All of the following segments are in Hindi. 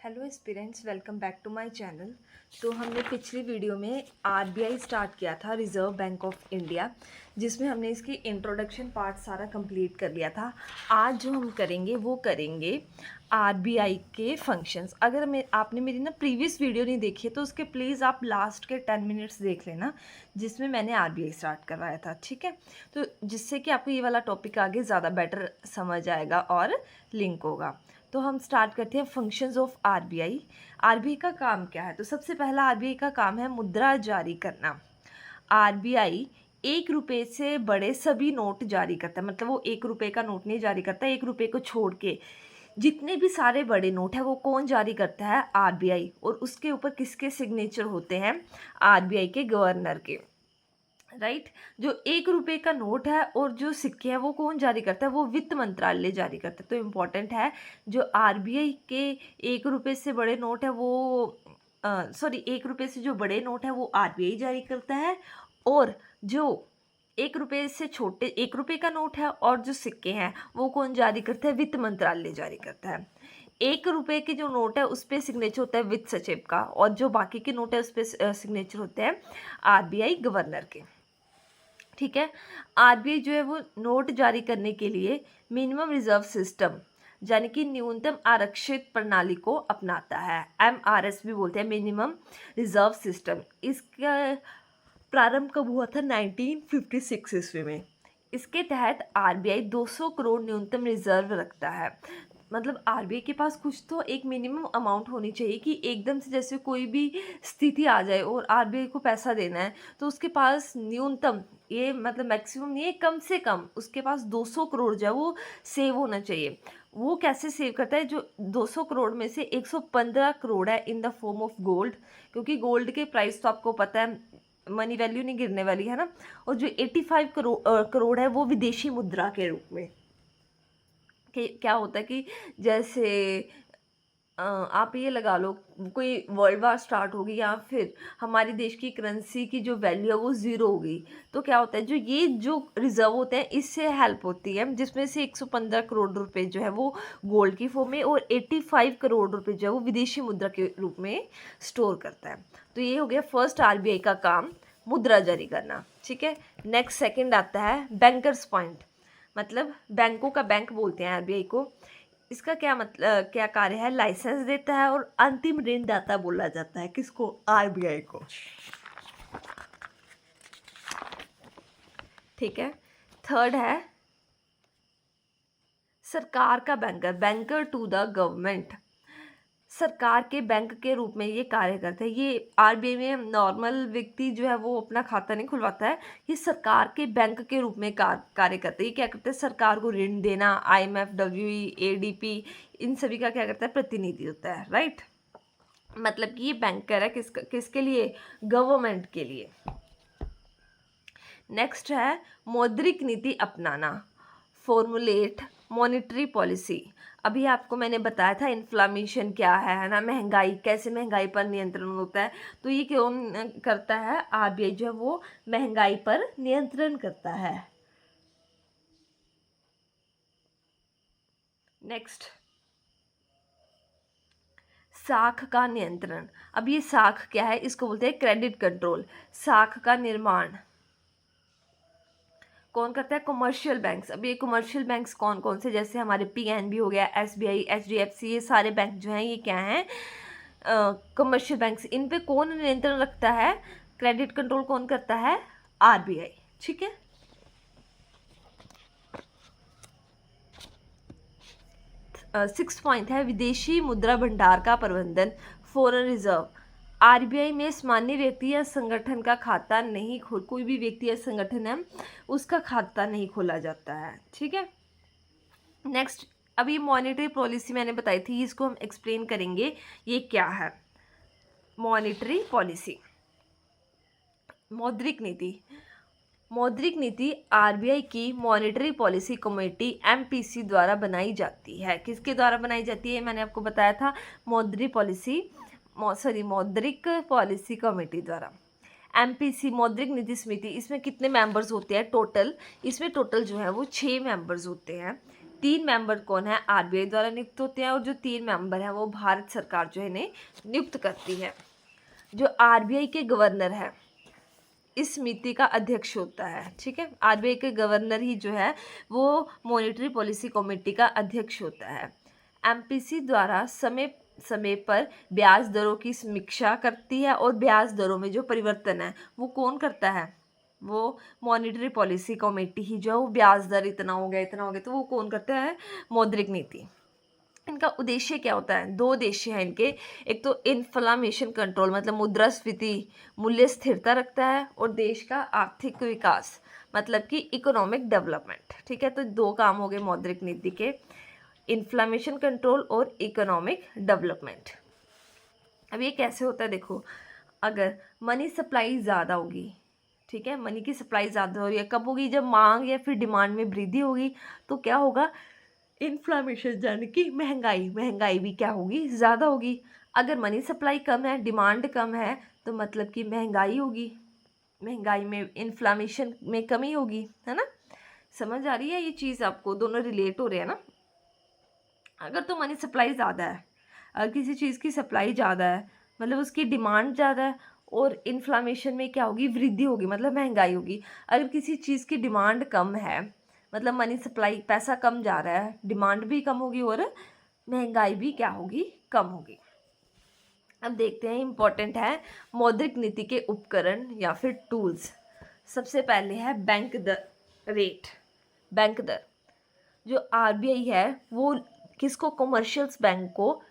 Hello aspirants, welcome back to my channel. तो हमने पिछली वीडियो में आरबीआई स्टार्ट किया था, रिज़र्व बैंक ऑफ इंडिया, जिसमें हमने इसकी इंट्रोडक्शन पार्ट सारा कंप्लीट कर लिया था। आज जो हम करेंगे वो करेंगे आरबीआई के फंक्शंस। अगर आपने मेरी ना प्रीवियस वीडियो नहीं देखी है तो उसके प्लीज़ आप लास्ट के 10 मिनट्स देख लेना, जिसमें मैंने आरबीआई स्टार्ट करवाया था, ठीक है। तो जिससे कि आपको ये वाला टॉपिक आगे ज़्यादा बेटर समझ आएगा और लिंक होगा। तो हम स्टार्ट करते हैं फंक्शंस ऑफ आरबीआई। आरबीआई का काम क्या है? तो सबसे पहला आरबीआई का काम है मुद्रा जारी करना। आरबीआई 1 रुपये से बड़े सभी नोट जारी करता है, मतलब वो 1 रुपये का नोट नहीं जारी करता। 1 रुपये को छोड़ के जितने भी सारे बड़े नोट हैं वो कौन जारी करता है? आरबीआई। और उसके ऊपर किसके सिग्नेचर होते हैं? आरबीआई के गवर्नर के, राइट। जो 1 रुपये का नोट है और जो सिक्के हैं वो कौन जारी करता है? वो वित्त मंत्रालय जारी करता है। तो इम्पॉर्टेंट है, जो आरबीआई के 1 रुपये से बड़े नोट है वो 1 रुपये से जो बड़े नोट है वो आरबीआई जारी करता है, और जो 1 रुपये से छोटे 1 रुपये का नोट है और जो सिक्के हैं वो कौन जारी करता है? वित्त मंत्रालय जारी करता है। 1 रुपये के जो नोट है उस पर सिग्नेचर होता है वित्त सचिव का, और जो बाकी के नोट है उस पर सिग्नेचर होते हैं आरबीआई गवर्नर के, ठीक है। आरबीआई जो है वो नोट जारी करने के लिए मिनिमम रिजर्व सिस्टम, यानी कि न्यूनतम आरक्षित प्रणाली को अपनाता है। एमआरएस भी बोलते हैं, मिनिमम रिजर्व सिस्टम। इसका प्रारंभ कब हुआ था? 1956 ईस्वी में। इसके तहत आरबीआई 200 करोड़ न्यूनतम रिजर्व रखता है। मतलब आरबीआई के पास कुछ तो एक मिनिमम अमाउंट होनी चाहिए कि एकदम से जैसे कोई भी स्थिति आ जाए और आरबीआई को पैसा देना है, तो उसके पास न्यूनतम, ये मतलब मैक्सिमम नहीं है, कम से कम उसके पास 200 करोड़ जो है वो सेव होना चाहिए। वो कैसे सेव करता है? जो 200 करोड़ में से 115 करोड़ है in the form of gold, क्योंकि गोल्ड के प्राइस तो आपको पता है, मनी वैल्यू नहीं गिरने वाली है ना। और जो 85 करोड़ है वो विदेशी मुद्रा के रूप में। कि क्या होता है कि जैसे आप ये लगा लो, कोई वर्ल्ड वार स्टार्ट होगी या फिर हमारे देश की करेंसी की जो वैल्यू है वो ज़ीरो होगी, तो क्या होता है, जो रिजर्व होते हैं इससे हेल्प होती है, जिसमें से 115 करोड़ रुपए जो है वो गोल्ड की फॉर्म में और 85 करोड़ रुपए जो है वो विदेशी मुद्रा के रूप में स्टोर करता है। तो ये हो गया फर्स्ट आरबीआई का काम, मुद्रा जारी करना, ठीक है। नेक्स्ट सेकेंड आता है बैंकर्स पॉइंट, मतलब बैंकों का बैंक बोलते हैं आरबीआई को। इसका क्या मतलब, क्या कार्य है? लाइसेंस देता है और अंतिम ऋणदाता बोला जाता है किसको? आरबीआई को, ठीक है। थर्ड है सरकार का banker, banker to the government. सरकार के बैंक के रूप में ये कार्य करते हैं। ये आरबीआई में नॉर्मल व्यक्ति जो है वो अपना खाता नहीं खुलवाता है, ये सरकार के बैंक के रूप में कार्य करते हैं। ये क्या करते हैं? सरकार को ऋण देना, आईएमएफ, डब्ल्यूई, एडीपी, इन सभी का क्या करता है? प्रतिनिधि होता है, राइट। मतलब कि ये बैंकर है किसके लिए? गवर्नमेंट के लिए। नेक्स्ट है मौद्रिक नीति अपनाना, फॉर्मुलेट मॉनेटरी पॉलिसी। अभी आपको मैंने बताया था इन्फ्लेशन क्या है ना, महंगाई, कैसे महंगाई पर नियंत्रण होता है। तो ये कौन करता है? आरबीआई जो है वो महंगाई पर नियंत्रण करता है। नेक्स्ट, साख का नियंत्रण। अब ये साख क्या है? इसको बोलते हैं क्रेडिट कंट्रोल। साख का निर्माण कौन करता है? Commercial banks. अब ये कमर्शियल बैंक्स कौन कौन से? जैसे हमारे पीएनबी हो गया, एसबीआई, एचडीएफसी, ये सारे बैंक जो हैं ये क्या हैं? Commercial banks. इन पे कौन नियंत्रण रखता है? क्रेडिट कंट्रोल कौन करता है? आरबीआई, ठीक है। सिक्स्थ पॉइंट है विदेशी मुद्रा भंडार का प्रबंधन, फॉरेन रिजर्व। आरबीआई में सामान्य व्यक्ति या संगठन का खाता नहीं खोल, कोई भी व्यक्ति या संगठन है उसका खाता नहीं खोला जाता है, ठीक है। नेक्स्ट, अब ये मॉनेटरी पॉलिसी मैंने बताई थी, इसको हम एक्सप्लेन करेंगे ये क्या है। मॉनेटरी पॉलिसी, मौद्रिक नीति। मौद्रिक नीति आरबीआई की मॉनेटरी पॉलिसी कमेटी एमपीसी द्वारा बनाई जाती है। किसके द्वारा बनाई जाती है? मैंने आपको बताया था, मौद्रिक पॉलिसी कमेटी द्वारा। एमपीसी, मौद्रिक नीति समिति, इसमें कितने मेंबर्स होते हैं टोटल? इसमें टोटल जो है वो 6 मेंबर्स होते हैं। 3 मेंबर कौन है, आरबीआई द्वारा नियुक्त होते हैं, और जो 3 मेंबर हैं वो भारत सरकार जो है इन्हें नियुक्त करती है। जो आरबीआई के गवर्नर है इस समिति का अध्यक्ष होता है, ठीक है। आरबीआई के गवर्नर ही जो है वो मॉनेटरी पॉलिसी कमेटी का अध्यक्ष होता है। एमपीसी द्वारा समय समय पर ब्याज दरों की समीक्षा करती है, और ब्याज दरों में जो परिवर्तन है वो कौन करता है, वो मॉनेटरी पॉलिसी कमेटी ही जो है वो ब्याज दर इतना हो गया तो वो कौन करता है, मौद्रिक नीति। इनका उद्देश्य क्या होता है, 2 उद्देश्य हैं इनके। एक तो इन्फ्लेमेशन कंट्रोल मतलब मुद्रास्फीति मूल्य स्थिरता रखता है, और देश का आर्थिक विकास मतलब कि इकोनॉमिक डेवलपमेंट, ठीक है। तो 2 काम हो गए मौद्रिक नीति के, इन्फ्लेमेशन कंट्रोल और इकोनॉमिक डेवलपमेंट। अब ये कैसे होता है, देखो अगर मनी सप्लाई ज़्यादा होगी, ठीक है, मनी की सप्लाई ज़्यादा हो रही है, कब होगी, जब मांग या फिर डिमांड में वृद्धि होगी तो क्या होगा, इन्फ्लेमेशन यानी कि महंगाई भी क्या होगी, ज़्यादा होगी। अगर मनी सप्लाई कम है, डिमांड कम है, तो मतलब कि महंगाई होगी, महंगाई में इन्फ्लेमेशन में कमी होगी, है ना। समझ आ रही है ये चीज़ आपको, दोनों रिलेट हो रहे हैं ना। अगर तो मनी सप्लाई ज़्यादा है, अगर किसी चीज़ की सप्लाई ज़्यादा है मतलब उसकी डिमांड ज़्यादा है, और इन्फ्लेमेशन में क्या होगी, वृद्धि होगी मतलब महंगाई होगी। अगर किसी चीज़ की डिमांड कम है मतलब मनी सप्लाई, पैसा कम जा रहा है, डिमांड भी कम होगी और महंगाई भी क्या होगी, कम होगी। अब देखते हैं, इम्पोर्टेंट है मौद्रिक नीति के उपकरण या फिर टूल्स। सबसे पहले है बैंक दर रेट, बैंक दर। जो आरबीआई है वो किसको, कमर्शियल्स बैंक को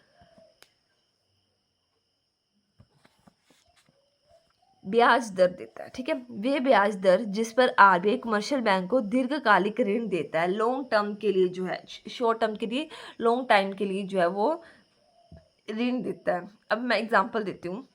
ब्याज दर देता है, ठीक है। वे ब्याज दर जिस पर आरबीआई कमर्शियल बैंक को दीर्घकालिक ऋण देता है, लॉन्ग टर्म के लिए जो है, शॉर्ट टर्म के लिए, लॉन्ग टाइम के लिए जो है वो ऋण देता है। अब मैं एग्जांपल देती हूँ,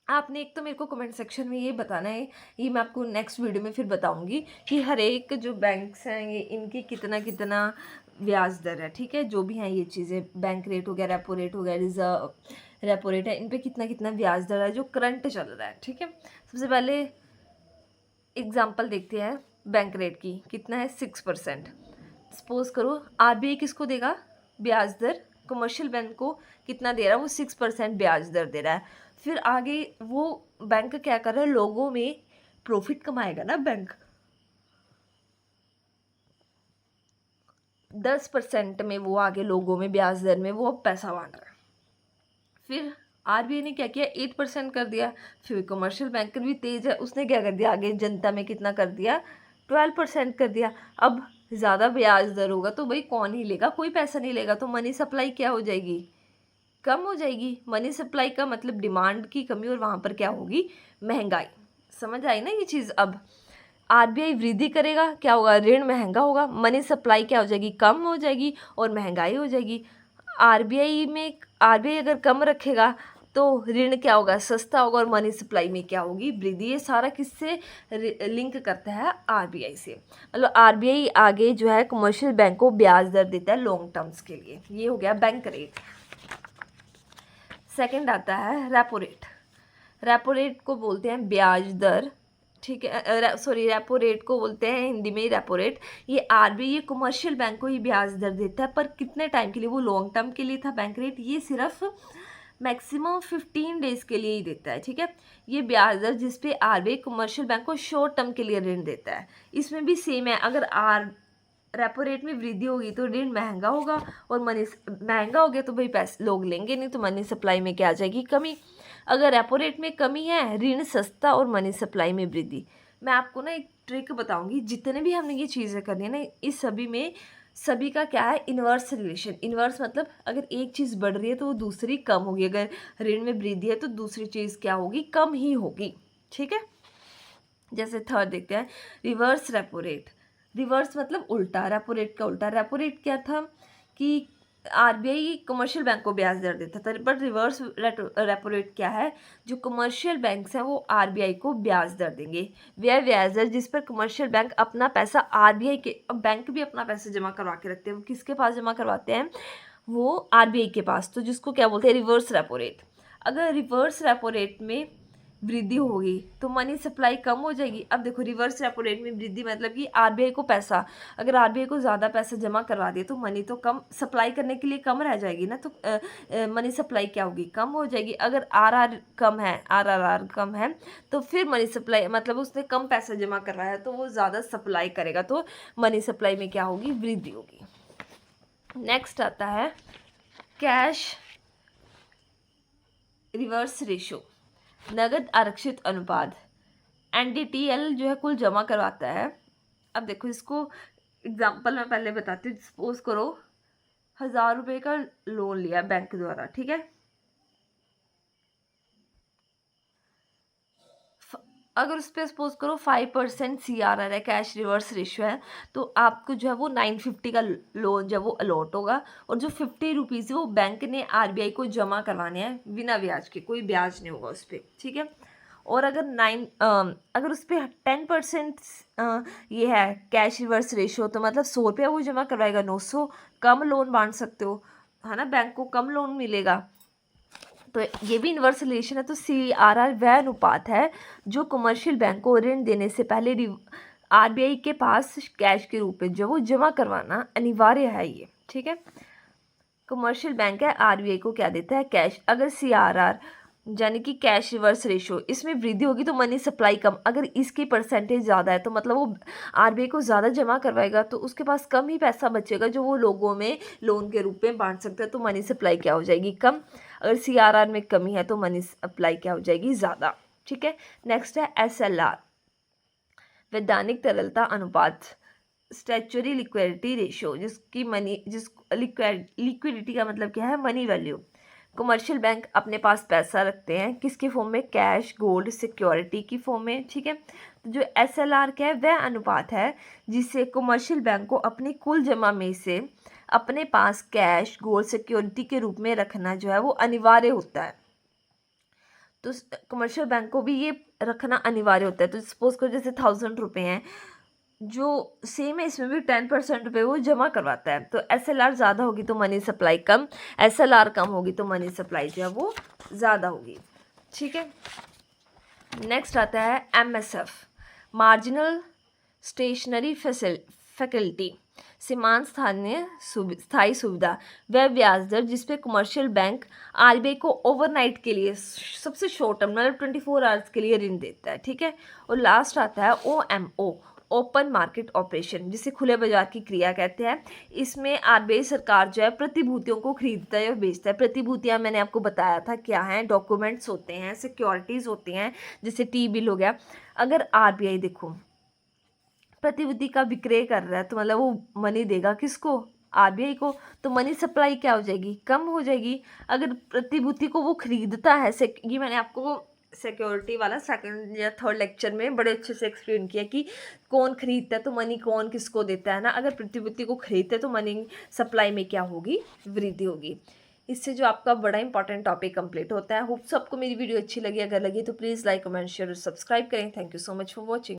आपने एक तो मेरे को कमेंट सेक्शन में ये बताना है, ये मैं आपको नेक्स्ट वीडियो में फिर बताऊंगी कि हर एक जो बैंक्स हैं ये इनकी कितना कितना ब्याज दर है, ठीक है। जो भी हैं ये चीज़ें, बैंक रेट हो गया, रेपो रेट हो गया, रिजर्व रेपो रेट है, इन पे कितना कितना ब्याज दर है जो करंट चल रहा है, ठीक है। सबसे पहले एग्जांपल देखते हैं बैंक रेट की, कितना है 6%। सपोज करो आरबीआई किसको देगा ब्याज दर, कमर्शियल बैंक को कितना दे रहा है, वो 6% ब्याज दर दे रहा है। फिर आगे वो बैंक क्या कर रहा है, लोगों में प्रॉफिट कमाएगा ना बैंक, 10% में वो आगे लोगों में ब्याज दर में वो पैसा बांट रहा है। फिर आरबीआई ने क्या किया, 8% कर दिया। फिर कमर्शियल बैंक भी तेज है, उसने क्या कर दिया, आगे जनता में कितना कर दिया, 12% कर दिया। अब ज़्यादा ब्याज दर होगा तो भाई कौन ही लेगा, कोई पैसा नहीं लेगा, तो मनी सप्लाई क्या हो जाएगी, कम हो जाएगी। मनी सप्लाई का मतलब डिमांड की कमी, और वहाँ पर क्या होगी, महंगाई। समझ आई ना ये चीज़। अब आरबीआई वृद्धि करेगा, क्या होगा, ऋण महंगा होगा, मनी सप्लाई क्या हो जाएगी, कम हो जाएगी, और महंगाई हो जाएगी। आरबीआई अगर कम रखेगा तो ऋण क्या होगा, सस्ता होगा, और मनी सप्लाई में क्या होगी, वृद्धि। ये सारा किससे लिंक करता है, आरबीआई से। मतलब आरबीआई आगे जो है कमर्शियल बैंक को ब्याज दर देता है लॉन्ग टर्म्स के लिए। ये हो गया बैंक रेट। सेकंड आता है रेपो रेट। रेपो रेट को बोलते हैं ब्याज दर, ठीक है, सॉरी रेपो रेट को बोलते हैं हिंदी में रेपो रेट। ये आरबीआई ये कमर्शियल बैंक को ही ब्याज दर देता है, पर कितने टाइम के लिए, वो लॉन्ग टर्म के लिए था बैंक रेट, ये सिर्फ मैक्सिमम 15 डेज के लिए ही देता है, ठीक है। ये ब्याज दर जिस पे आरबीआई कमर्शियल बैंक को शॉर्ट टर्म के लिए ऋण देता है, इसमें भी सेम है। अगर रेपो रेट में वृद्धि होगी तो ऋण महंगा होगा, और मनी महंगा हो गया तो भाई पैसे लोग लेंगे नहीं, तो मनी सप्लाई में क्या आ जाएगी, कमी। अगर रेपो रेट में कमी है, ऋण सस्ता, और मनी सप्लाई में वृद्धि। मैं आपको ना एक ट्रिक बताऊंगी, जितने भी हमने ये चीज़ें करनी है ना, इस सभी का क्या है, इन्वर्स रिलेशन। इन्वर्स मतलब अगर एक चीज़ बढ़ रही है तो वो दूसरी कम होगी, अगर ऋण में वृद्धि है तो दूसरी चीज़ क्या होगी, कम ही होगी, ठीक है। जैसे थर्ड देखते हैं, रिवर्स रेपो रेट। रिवर्स मतलब उल्टा, रेपो रेट का उल्टा। रेपो रेट क्या था कि आरबीआई कमर्शियल बैंक को ब्याज दर देता था, बट रिवर्स रेपो रेट क्या है, जो कमर्शियल बैंक्स हैं वो आरबीआई को ब्याज दर देंगे। वह ब्याज दर जिस पर कमर्शियल बैंक अपना पैसा आरबीआई के, बैंक भी अपना पैसा जमा करवा के रखते हैं, वो किसके पास जमा करवाते हैं, वो आरबीआई के पास, तो जिसको क्या बोलते हैं, रिवर्स रेपो रेट। अगर रिवर्स रेपो रेट में वृद्धि होगी तो मनी सप्लाई कम हो जाएगी। अब देखो रिवर्स रेपो रेट में वृद्धि मतलब कि आरबीआई को पैसा, अगर आरबीआई को ज़्यादा पैसा जमा करवा दिए तो मनी तो कम सप्लाई करने के लिए कम रह जाएगी ना, तो मनी सप्लाई क्या होगी, कम हो जाएगी। अगर आरआर कम है, आरआरआर कम है तो फिर मनी सप्लाई मतलब उसने कम पैसा जमा करवाया है तो वो ज़्यादा सप्लाई करेगा तो मनी सप्लाई में क्या होगी, वृद्धि होगी। नेक्स्ट आता है कैश रिवर्स रेशो, नगद आरक्षित अनुपात। एनडीटीएल जो है कुल जमा करवाता है। अब देखो इसको एग्जांपल मैं पहले बताती हूँ। सपोज करो 1000 रुपये का लोन लिया बैंक द्वारा, ठीक है। अगर उस पर सपोज करो 5% CRR है, कैश रिवर्स रेशियो है, तो आपको जो है वो 950 का लोन जब वो अलॉट होगा और जो 50 रुपीज़ वो बैंक ने आरबीआई को जमा करवाने हैं बिना ब्याज के, कोई ब्याज नहीं होगा उस पर, ठीक है। और अगर उस पर 10% ये है कैश रिवर्स रेशियो, तो मतलब 100 रुपया वो जमा करवाएगा, 900 कम लोन बांट सकते हो, है ना, बैंक को कम लोन मिलेगा। तो ये भी इन्वर्स रिलेशन है। तो CRR वह अनुपात है जो कमर्शियल बैंक को ऋण देने से पहले आरबीआई के पास कैश के रूप में जो वो जमा करवाना अनिवार्य है, ये ठीक है। कमर्शियल बैंक है, आरबीआई को क्या देता है, कैश। अगर CRR यानी कि कैश रिवर्स रेशो इसमें वृद्धि होगी तो मनी सप्लाई कम, अगर इसकी परसेंटेज ज़्यादा है तो मतलब वो आरबीआई को ज़्यादा जमा करवाएगा तो उसके पास कम ही पैसा बचेगा जो वो लोगों में लोन के रूप में बांट सकता है, तो मनी सप्लाई क्या हो जाएगी, कम। अगर CRR में कमी है तो मनी सप्लाई क्या हो जाएगी, ज़्यादा, ठीक है। नेक्स्ट है SLR, वैधानिक तरलता अनुपात, स्टैच्यूटरी लिक्विडिटी रेशो, जिस लिक्विडिटी का मतलब क्या है, मनी वैल्यू। कमर्शियल बैंक अपने पास पैसा रखते हैं किसके फॉर्म में, कैश, गोल्ड, सिक्योरिटी की फॉर्म में, ठीक है। तो जो SLR क्या है वह अनुपात है जिससे कमर्शियल बैंक को अपनी कुल जमा में से अपने पास कैश, गोल्ड, सिक्योरिटी के रूप में रखना जो है वो अनिवार्य होता है। तो कमर्शियल बैंक को भी ये रखना अनिवार्य होता है। तो सपोज करो जैसे 1000 रुपये हैं, जो सेम है इसमें भी 10% रुपये वो जमा करवाता है, तो SLR ज़्यादा होगी तो मनी सप्लाई कम, SLR कम होगी तो मनी सप्लाई जो है वो ज़्यादा होगी, ठीक है। नेक्स्ट आता है MSF, मार्जिनल स्टेशनरी फैकल्टी, सीमांत स्थायी सुविधा, वह ब्याज दर जिस पे कमर्शियल बैंक आरबीआई को ओवरनाइट के लिए सबसे शॉर्ट टर्म मतलब 24 आवर्स के लिए ऋण देता है, ठीक है। और लास्ट आता है OMO, ओपन मार्केट ऑपरेशन, जिसे खुले बाजार की क्रिया कहते हैं। इसमें आरबीआई सरकार जो है प्रतिभूतियों को खरीदता है और बेचता है। प्रतिभूतियां मैंने आपको बताया था क्या हैं, डॉक्यूमेंट्स होते हैं, सिक्योरिटीज़ होती हैं, जैसे T-बिल हो गया। अगर आरबीआई देखो प्रतिभूति का विक्रय कर रहा है तो मतलब वो मनी देगा किसको, आरबीआई को, तो मनी सप्लाई क्या हो जाएगी, कम हो जाएगी। अगर प्रतिभूति को वो खरीदता है, ये मैंने आपको सिक्योरिटी वाला सेकंड या थर्ड लेक्चर में बड़े अच्छे से एक्सप्लेन किया कि कौन खरीदता है तो मनी कौन किसको देता है ना। अगर प्रतिभूति को खरीदते तो मनी सप्लाई में क्या होगी, वृद्धि होगी। इससे जो आपका बड़ा इंपॉर्टेंट टॉपिक कंप्लीट होता है। होप सबको मेरी वीडियो अच्छी लगी, अगर लगी तो प्लीज़ लाइक, कमेंट, शेयर और सब्सक्राइब करें। Thank you so much for watching.